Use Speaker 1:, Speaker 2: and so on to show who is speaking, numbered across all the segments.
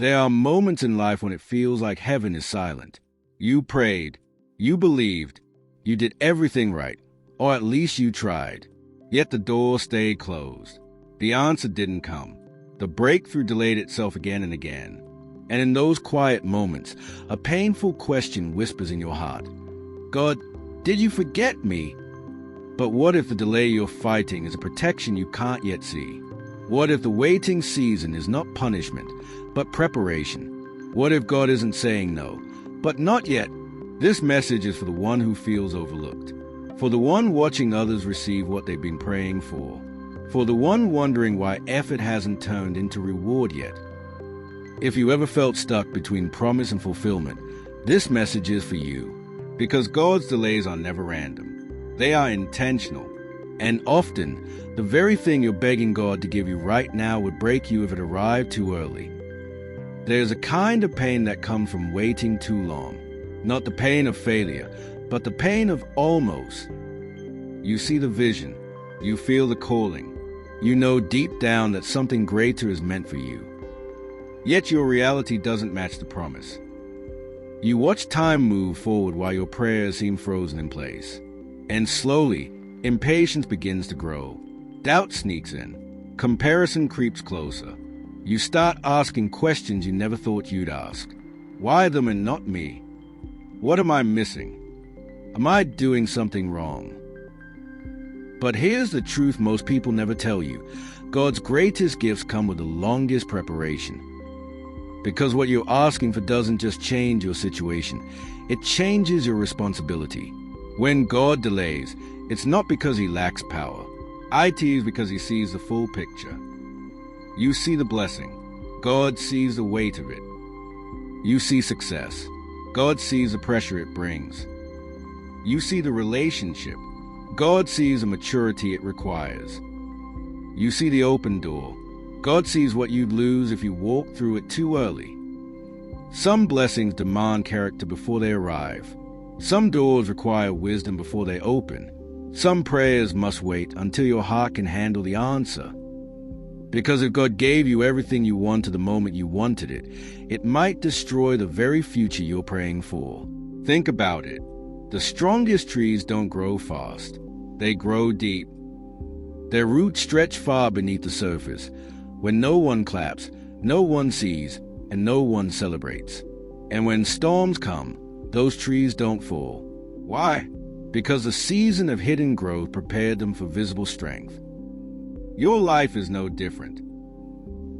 Speaker 1: There are moments in life when it feels like heaven is silent. You prayed, you believed, you did everything right, or at least you tried. Yet the door stayed closed. The answer didn't come. The breakthrough delayed itself again and again. And in those quiet moments, a painful question whispers in your heart. God, did you forget me? But what if the delay you're fighting is a protection you can't yet see? What if the waiting season is not punishment, but preparation? What if God isn't saying no, but not yet? This message is for the one who feels overlooked, for the one watching others receive what they've been praying for the one wondering why effort hasn't turned into reward yet. If you ever felt stuck between promise and fulfillment, this message is for you, because God's delays are never random. They are intentional, and often, the very thing you're begging God to give you right now would break you if it arrived too early. There's a kind of pain that comes from waiting too long. Not the pain of failure, but the pain of almost. You see the vision. You feel the calling. You know deep down that something greater is meant for you. Yet your reality doesn't match the promise. You watch time move forward while your prayers seem frozen in place. And slowly, impatience begins to grow. Doubt sneaks in. Comparison creeps closer. You start asking questions you never thought you'd ask. Why them and not me? What am I missing? Am I doing something wrong? But here's the truth most people never tell you. God's greatest gifts come with the longest preparation. Because what you're asking for doesn't just change your situation, it changes your responsibility. When God delays, it's not because he lacks power. It is because he sees the full picture. You see the blessing. God sees the weight of it. You see success. God sees the pressure it brings. You see the relationship. God sees the maturity it requires. You see the open door. God sees what you'd lose if you walk through it too early. Some blessings demand character before they arrive. Some doors require wisdom before they open. Some prayers must wait until your heart can handle the answer. Because if God gave you everything you wanted the moment you wanted it, it might destroy the very future you're praying for. Think about it. The strongest trees don't grow fast. They grow deep. Their roots stretch far beneath the surface, when no one claps, no one sees, and no one celebrates. And when storms come, those trees don't fall. Why? Because the season of hidden growth prepared them for visible strength. Your life is no different.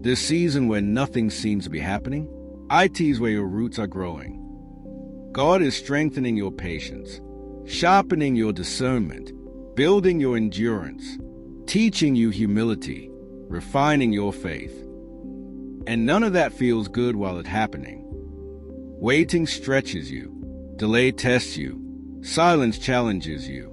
Speaker 1: This season where nothing seems to be happening, it is where your roots are growing. God is strengthening your patience, sharpening your discernment, building your endurance, teaching you humility, refining your faith. And none of that feels good while it's happening. Waiting stretches you, delay tests you, silence challenges you.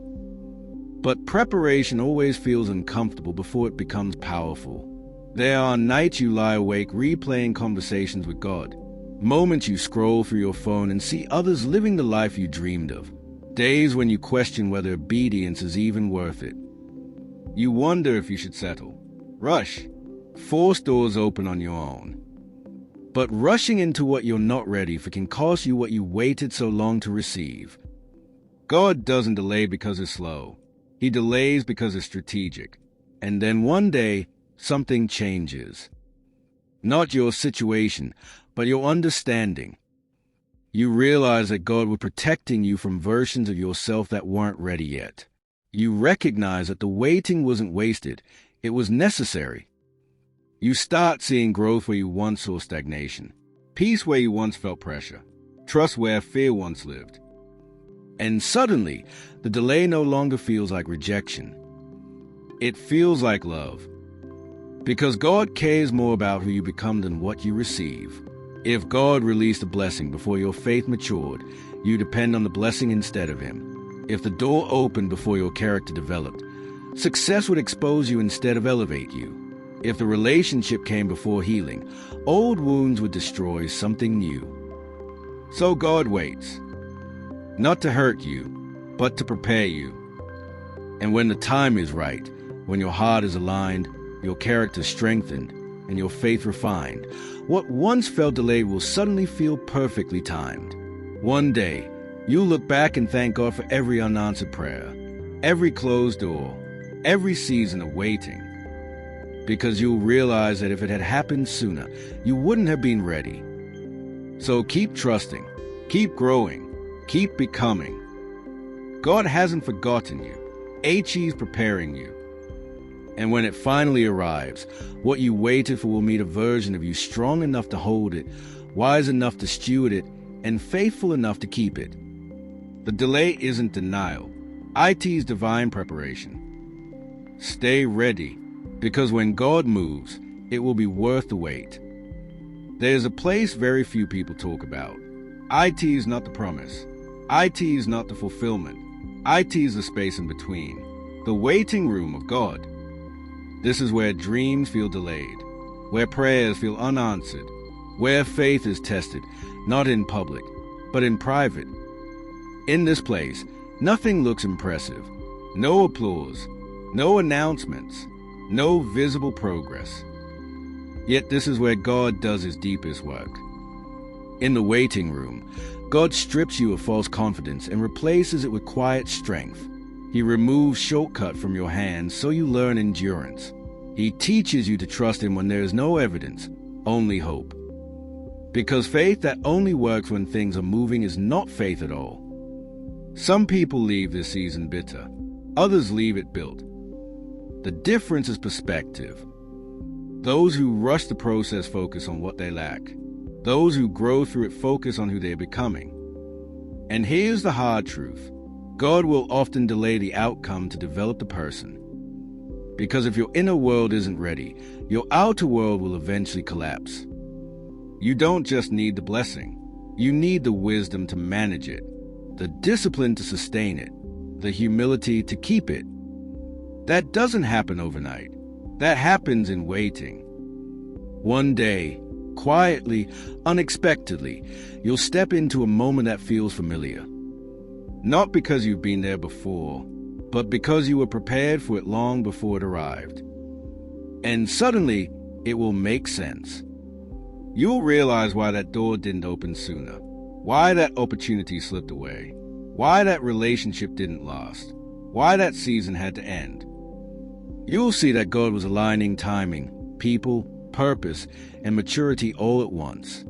Speaker 1: But preparation always feels uncomfortable before it becomes powerful. There are nights you lie awake replaying conversations with God, moments you scroll through your phone and see others living the life you dreamed of, days when you question whether obedience is even worth it. You wonder if you should settle, rush, force doors open on your own. But rushing into what you're not ready for can cost you what you waited so long to receive. God doesn't delay because it's slow. He delays because it's strategic. And then one day, something changes. Not your situation, but your understanding. You realize that God was protecting you from versions of yourself that weren't ready yet. You recognize that the waiting wasn't wasted, it was necessary. You start seeing growth where you once saw stagnation, peace where you once felt pressure, trust where fear once lived. And suddenly, the delay no longer feels like rejection. It feels like love. Because God cares more about who you become than what you receive. If God released a blessing before your faith matured, you depend on the blessing instead of Him. If the door opened before your character developed, success would expose you instead of elevate you. If the relationship came before healing, old wounds would destroy something new. So God waits, not to hurt you, but to prepare you. And when the time is right, when your heart is aligned, your character strengthened, and your faith refined. What once felt delayed will suddenly feel perfectly timed. One day, you'll look back and thank God for every unanswered prayer, every closed door, every season of waiting. Because you'll realize that if it had happened sooner, you wouldn't have been ready. So keep trusting, keep growing, keep becoming. God hasn't forgotten you. He's preparing you. And when it finally arrives, what you waited for will meet a version of you strong enough to hold it, wise enough to steward it, and faithful enough to keep it. The delay isn't denial. It's divine preparation. Stay ready, because when God moves, it will be worth the wait. There's a place very few people talk about. It's not the promise. It's not the fulfillment. It's the space in between. The waiting room of God. This is where dreams feel delayed, where prayers feel unanswered, where faith is tested, not in public, but in private. In this place, nothing looks impressive. No applause, no announcements, no visible progress. Yet this is where God does his deepest work. In the waiting room, God strips you of false confidence and replaces it with quiet strength. He removes shortcut from your hands so you learn endurance. He teaches you to trust him when there is no evidence, only hope. Because faith that only works when things are moving is not faith at all. Some people leave this season bitter. Others leave it built. The difference is perspective. Those who rush the process focus on what they lack. Those who grow through it focus on who they are becoming. And here's the hard truth. God will often delay the outcome to develop the person. Because if your inner world isn't ready, your outer world will eventually collapse. You don't just need the blessing. You need the wisdom to manage it, the discipline to sustain it, the humility to keep it. That doesn't happen overnight. That happens in waiting. One day, quietly, unexpectedly, you'll step into a moment that feels familiar. Not because you've been there before, but because you were prepared for it long before it arrived. And suddenly, it will make sense. You'll realize why that door didn't open sooner, why that opportunity slipped away, why that relationship didn't last, why that season had to end. You'll see that God was aligning timing, people, purpose, and maturity all at once.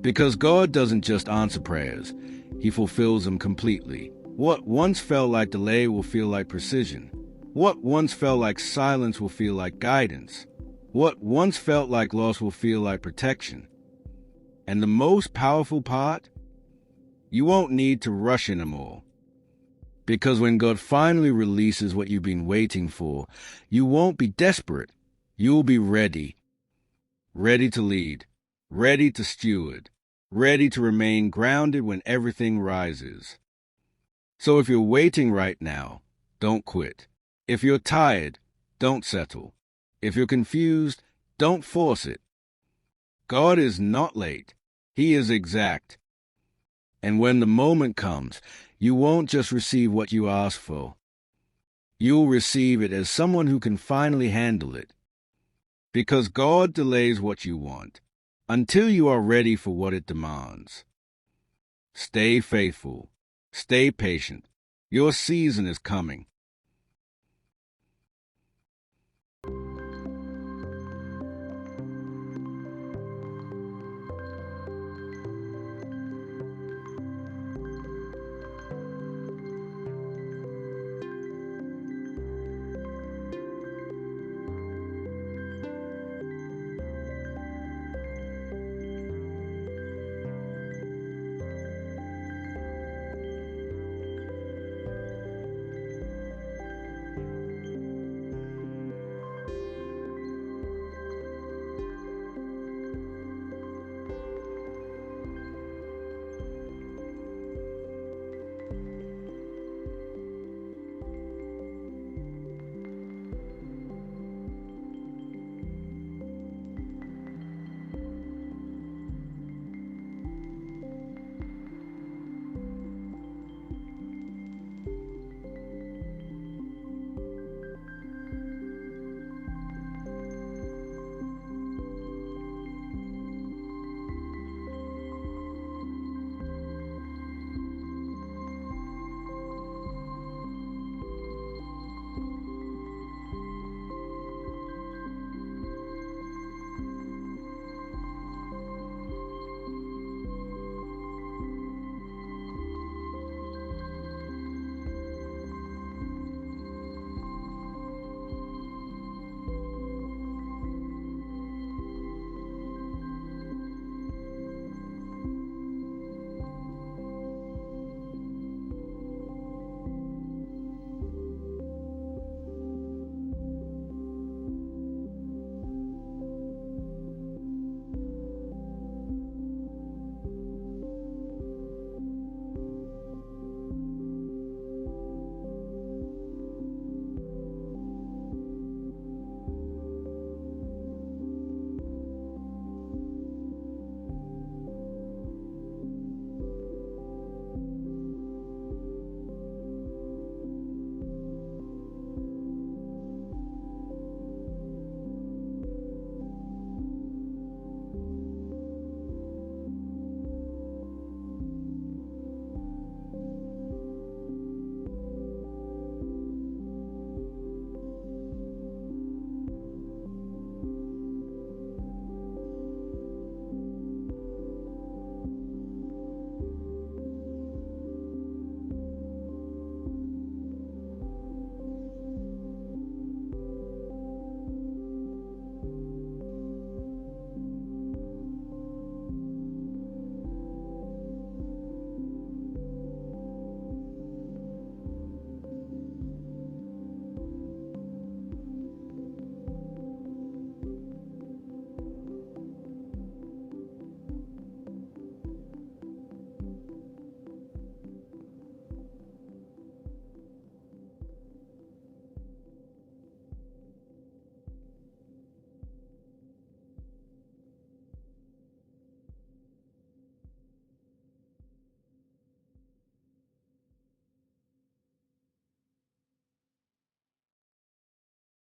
Speaker 1: Because God doesn't just answer prayers, he fulfills them completely. What once felt like delay will feel like precision. What once felt like silence will feel like guidance. What once felt like loss will feel like protection. And the most powerful part? You won't need to rush anymore. Because when God finally releases what you've been waiting for, you won't be desperate. You'll be ready. Ready to lead. Ready to steward. Ready to remain grounded when everything rises. So if you're waiting right now, don't quit. If you're tired, don't settle. If you're confused, don't force it. God is not late. He is exact. And when the moment comes, you won't just receive what you ask for. You'll receive it as someone who can finally handle it. Because God delays what you want until you are ready for what it demands. Stay faithful. Stay patient. Your season is coming.